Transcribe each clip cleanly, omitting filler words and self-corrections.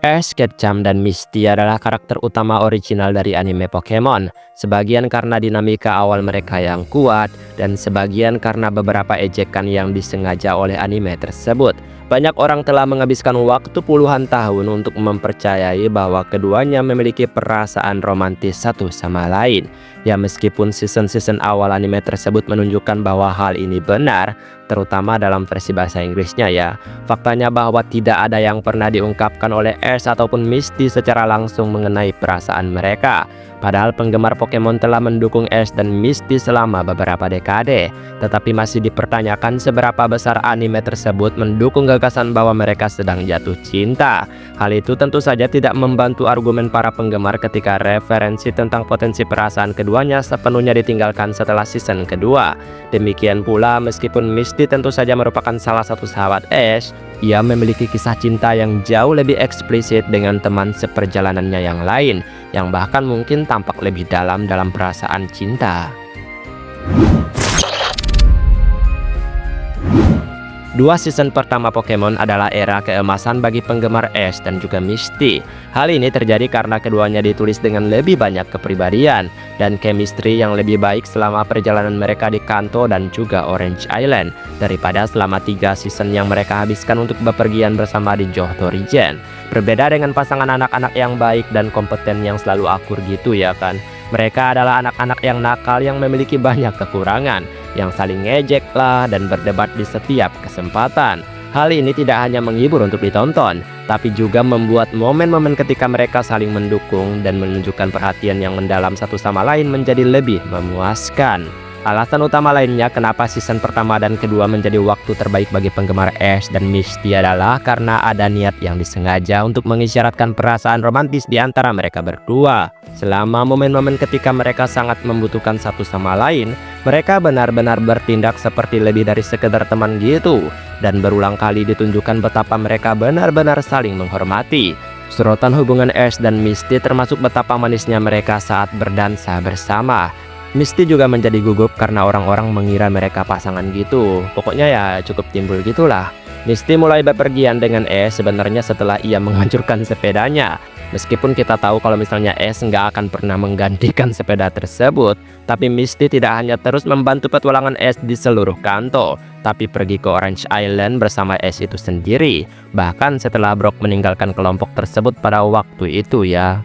Ash Ketchum dan Misty adalah karakter utama original dari anime Pokemon. Sebagian karena dinamika awal mereka yang kuat, dan sebagian karena beberapa ejekan yang disengaja oleh anime tersebut. Banyak orang telah menghabiskan waktu puluhan tahun untuk mempercayai bahwa keduanya memiliki perasaan romantis satu sama lain. Ya, meskipun season-season awal anime tersebut menunjukkan bahwa hal ini benar, terutama dalam versi bahasa Inggrisnya ya. Faktanya bahwa tidak ada yang pernah diungkapkan oleh Ash ataupun Misty secara langsung mengenai perasaan mereka. Padahal penggemar Pokemon telah mendukung Ash dan Misty selama beberapa dekade, tetapi masih dipertanyakan seberapa besar anime tersebut mendukung gagasan bahwa mereka sedang jatuh cinta. Hal itu tentu saja tidak membantu argumen para penggemar ketika referensi tentang potensi perasaan keduanya sepenuhnya ditinggalkan setelah season kedua. Demikian pula, meskipun Misty tentu saja merupakan salah satu sahabat Ash, ia memiliki kisah cinta yang jauh lebih eksplisit dengan teman seperjalanannya yang lain, yang bahkan mungkin tampak lebih dalam perasaan cinta. Dua season pertama Pokemon adalah era keemasan bagi penggemar Ash dan juga Misty. Hal ini terjadi karena keduanya ditulis dengan lebih banyak kepribadian dan chemistry yang lebih baik selama perjalanan mereka di Kanto dan juga Orange Island daripada selama 3 season yang mereka habiskan untuk bepergian bersama di Johto Region. Berbeda dengan pasangan anak-anak yang baik dan kompeten yang selalu akur gitu ya kan. Mereka adalah anak-anak yang nakal yang memiliki banyak kekurangan, yang saling ngejek lah dan berdebat di setiap kesempatan. Hal ini tidak hanya menghibur untuk ditonton, tapi juga membuat momen-momen ketika mereka saling mendukung dan menunjukkan perhatian yang mendalam satu sama lain menjadi lebih memuaskan. Alasan utama lainnya kenapa season pertama dan kedua menjadi waktu terbaik bagi penggemar Ash dan Misty adalah karena ada niat yang disengaja untuk mengisyaratkan perasaan romantis di antara mereka berdua. Selama momen-momen ketika mereka sangat membutuhkan satu sama lain, mereka benar-benar bertindak seperti lebih dari sekedar teman gitu, dan berulang kali ditunjukkan betapa mereka benar-benar saling menghormati. Sorotan hubungan Ash dan Misty termasuk betapa manisnya mereka saat berdansa bersama. Misty juga menjadi gugup karena orang-orang mengira mereka pasangan gitu. Pokoknya ya cukup timbul gitulah. Misty mulai bepergian dengan Ash sebenarnya setelah ia menghancurkan sepedanya. Meskipun kita tahu kalau misalnya Ash nggak akan pernah menggantikan sepeda tersebut, tapi Misty tidak hanya terus membantu petualangan Ash di seluruh Kanto, tapi pergi ke Orange Island bersama Ash itu sendiri. Bahkan setelah Brock meninggalkan kelompok tersebut pada waktu itu ya.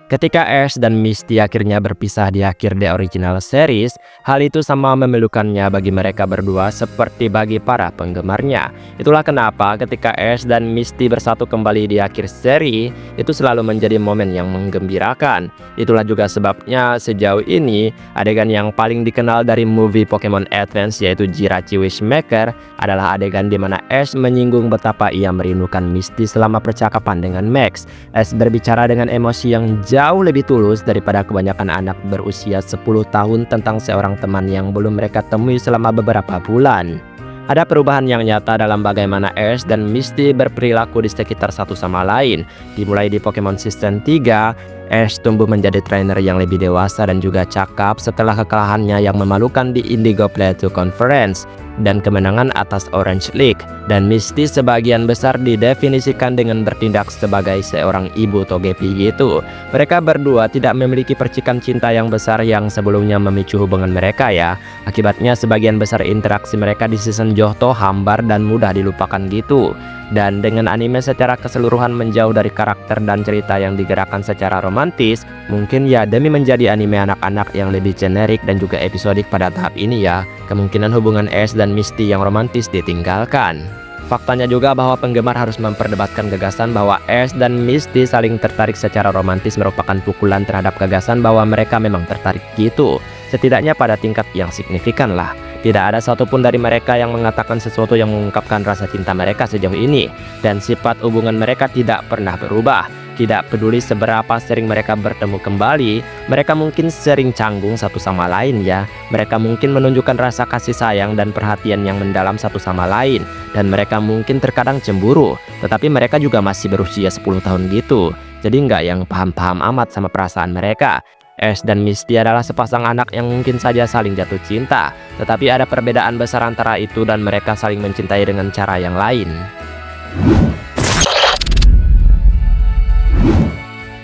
Ketika Ash dan Misty akhirnya berpisah di akhir The Original Series, hal itu sama memilukannya bagi mereka berdua seperti bagi para penggemarnya. Itulah kenapa ketika Ash dan Misty bersatu kembali di akhir seri, itu selalu menjadi momen yang menggembirakan. Itulah juga sebabnya sejauh ini, adegan yang paling dikenal dari movie Pokemon Advance yaitu Jirachi Wishmaker adalah adegan di mana Ash menyinggung betapa ia merindukan Misty selama percakapan dengan Max. Ash berbicara dengan emosi yang jauh lebih tulus daripada kebanyakan anak berusia 10 tahun tentang seorang teman yang belum mereka temui selama beberapa bulan. Ada perubahan yang nyata dalam bagaimana Ash dan Misty berperilaku di sekitar satu sama lain. Dimulai di Pokemon Season 3, Ash tumbuh menjadi trainer yang lebih dewasa dan juga cakap setelah kekalahannya yang memalukan di Indigo Plateau Conference dan kemenangan atas Orange League. Dan Misty sebagian besar didefinisikan dengan bertindak sebagai seorang ibu Togepi gitu. Mereka berdua tidak memiliki percikan cinta yang besar yang sebelumnya memicu hubungan mereka ya. Akibatnya sebagian besar interaksi mereka di season Johto hambar dan mudah dilupakan gitu. Dan dengan anime secara keseluruhan menjauh dari karakter dan cerita yang digerakkan secara romantis, mungkin ya demi menjadi anime anak-anak yang lebih generik dan juga episodik pada tahap ini ya, kemungkinan hubungan Ash dan Misty yang romantis ditinggalkan. Faktanya juga bahwa penggemar harus memperdebatkan gagasan bahwa Ash dan Misty saling tertarik secara romantis merupakan pukulan terhadap gagasan bahwa mereka memang tertarik gitu, setidaknya pada tingkat yang signifikan lah. Tidak ada satupun dari mereka yang mengatakan sesuatu yang mengungkapkan rasa cinta mereka sejauh ini, dan sifat hubungan mereka tidak pernah berubah. Tidak peduli seberapa sering mereka bertemu kembali, mereka mungkin sering canggung satu sama lain ya. Mereka mungkin menunjukkan rasa kasih sayang dan perhatian yang mendalam satu sama lain, dan mereka mungkin terkadang cemburu, tetapi mereka juga masih berusia 10 tahun gitu. Jadi nggak yang paham-paham amat sama perasaan mereka. Ash dan Misty adalah sepasang anak yang mungkin saja saling jatuh cinta, tetapi ada perbedaan besar antara itu dan mereka saling mencintai dengan cara yang lain.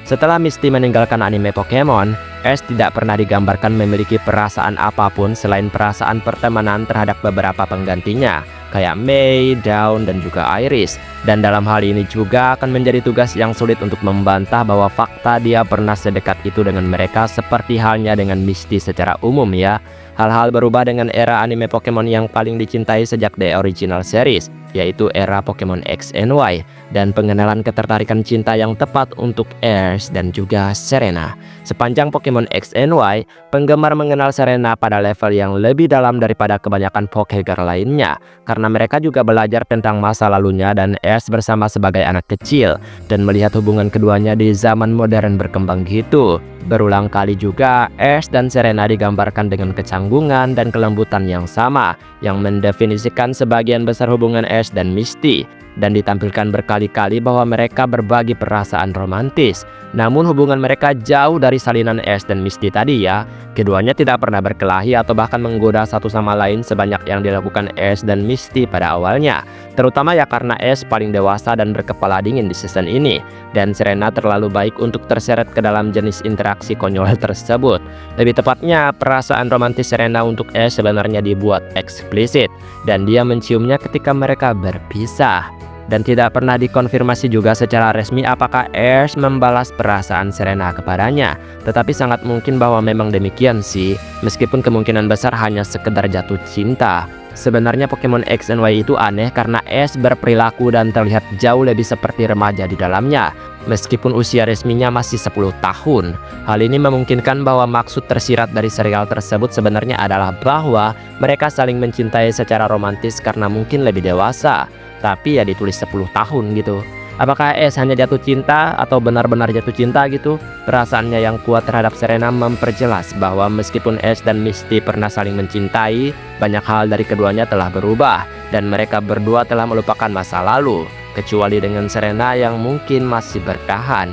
Setelah Misty meninggalkan anime Pokemon, Ash tidak pernah digambarkan memiliki perasaan apapun selain perasaan pertemanan terhadap beberapa penggantinya, kayak May, Dawn, dan juga Iris. Dan dalam hal ini juga akan menjadi tugas yang sulit untuk membantah bahwa fakta dia pernah sedekat itu dengan mereka seperti halnya dengan Misty secara umum ya. Hal-hal berubah dengan era anime Pokemon yang paling dicintai sejak The Original Series, yaitu era Pokemon X and Y, dan pengenalan ketertarikan cinta yang tepat untuk Ash dan juga Serena. Sepanjang Pokemon X and Y, penggemar mengenal Serena pada level yang lebih dalam daripada kebanyakan Pokegirl lainnya, karena mereka juga belajar tentang masa lalunya dan Ash bersama sebagai anak kecil, dan melihat hubungan keduanya di zaman modern berkembang gitu. Berulang kali juga, Ash dan Serena digambarkan dengan kecanggungan dan kelembutan yang sama, yang mendefinisikan sebagian besar hubungan Ash dan Misty, dan ditampilkan berkali-kali bahwa mereka berbagi perasaan romantis. Namun hubungan mereka jauh dari salinan Ash dan Misty tadi ya. Keduanya tidak pernah berkelahi atau bahkan menggoda satu sama lain sebanyak yang dilakukan Ash dan Misty pada awalnya. Terutama ya karena Ash paling dewasa dan berkepala dingin di season ini, dan Serena terlalu baik untuk terseret ke dalam jenis interaksi konyol tersebut. Lebih tepatnya, perasaan romantis Serena untuk Ash sebenarnya dibuat eksplisit, dan dia menciumnya ketika mereka berpisah. Dan tidak pernah dikonfirmasi juga secara resmi apakah Ash membalas perasaan Serena kepadanya. Tetapi sangat mungkin bahwa memang demikian sih, meskipun kemungkinan besar hanya sekedar jatuh cinta. Sebenarnya Pokemon X and Y itu aneh karena Ash berperilaku dan terlihat jauh lebih seperti remaja di dalamnya, meskipun usia resminya masih 10 tahun. Hal ini memungkinkan bahwa maksud tersirat dari serial tersebut sebenarnya adalah bahwa mereka saling mencintai secara romantis karena mungkin lebih dewasa. Tapi ya ditulis 10 tahun gitu. Apakah Ash hanya jatuh cinta atau benar-benar jatuh cinta gitu? Perasaannya yang kuat terhadap Serena memperjelas bahwa meskipun Ash dan Misty pernah saling mencintai, banyak hal dari keduanya telah berubah, dan mereka berdua telah melupakan masa lalu, kecuali dengan Serena yang mungkin masih bertahan.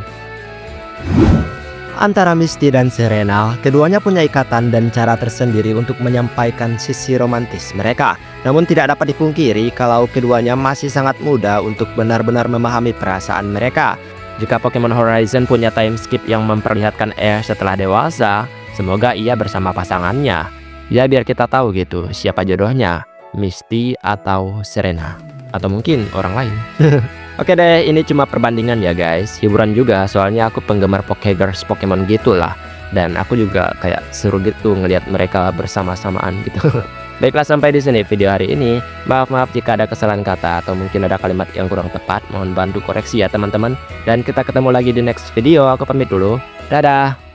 Antara Misty dan Serena, keduanya punya ikatan dan cara tersendiri untuk menyampaikan sisi romantis mereka. Namun tidak dapat dipungkiri kalau keduanya masih sangat muda untuk benar-benar memahami perasaan mereka. Jika Pokemon Horizon punya time skip yang memperlihatkan Ash setelah dewasa, semoga ia bersama pasangannya. Ya biar kita tahu gitu siapa jodohnya, Misty atau Serena, atau mungkin orang lain. Oke deh, ini cuma perbandingan ya guys, hiburan juga soalnya aku penggemar Pokegirls Pokemon gitulah, dan aku juga kayak seru gitu ngelihat mereka bersama-samaan gitu. Baiklah, sampai di sini video hari ini. Maaf jika ada kesalahan kata atau mungkin ada kalimat yang kurang tepat, mohon bantu koreksi ya teman-teman. Dan kita ketemu lagi di next video, aku pamit dulu. Dadah.